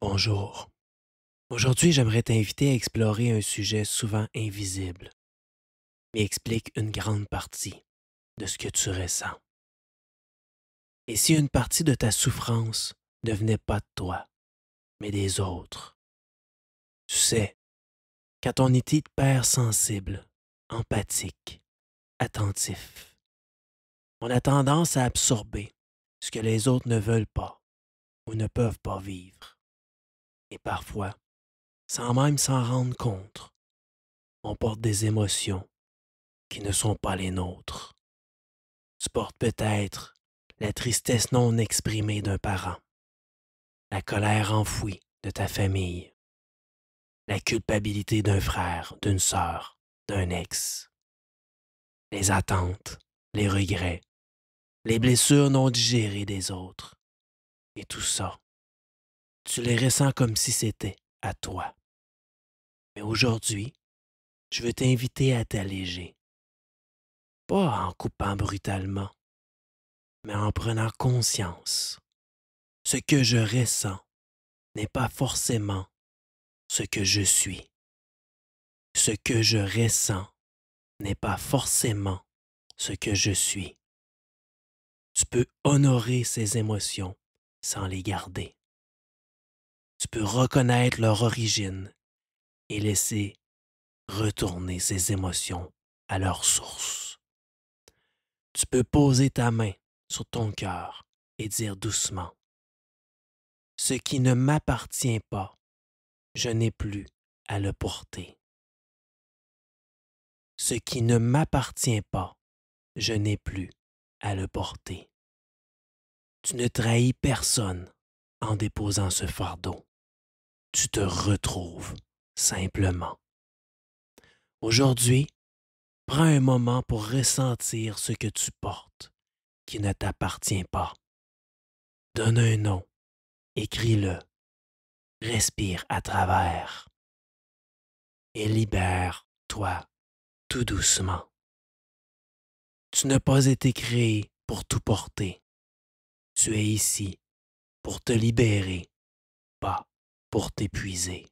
Bonjour. Aujourd'hui, j'aimerais t'inviter à explorer un sujet souvent invisible, mais explique une grande partie de ce que tu ressens. Et si une partie de ta souffrance ne venait pas de toi, mais des autres? Tu sais, quand on est hyper sensible, empathique, attentif, on a tendance à absorber ce que les autres ne veulent pas ou ne peuvent pas vivre. Et parfois, sans même s'en rendre compte, on porte des émotions qui ne sont pas les nôtres. Tu portes peut-être la tristesse non exprimée d'un parent, la colère enfouie de ta famille, la culpabilité d'un frère, d'une sœur, d'un ex, les attentes, les regrets, les blessures non digérées des autres. Et tout ça, tu les ressens comme si c'était à toi. Mais aujourd'hui, je veux t'inviter à t'alléger, pas en coupant brutalement, mais en prenant conscience. Ce que je ressens n'est pas forcément ce que je suis. Ce que je ressens n'est pas forcément ce que je suis. Tu peux honorer ces émotions sans les garder. Tu peux reconnaître leur origine et laisser retourner ces émotions à leur source. Tu peux poser ta main sur ton cœur et dire doucement: ce qui ne m'appartient pas, je n'ai plus à le porter. Ce qui ne m'appartient pas, je n'ai plus à le porter. Tu ne trahis personne en déposant ce fardeau. Tu te retrouves simplement. Aujourd'hui, prends un moment pour ressentir ce que tu portes qui ne t'appartient pas. Donne un nom, écris-le, respire à travers et libère-toi tout doucement. Tu n'as pas été créé pour tout porter. Tu es ici pour te libérer, pas pour t'épuiser.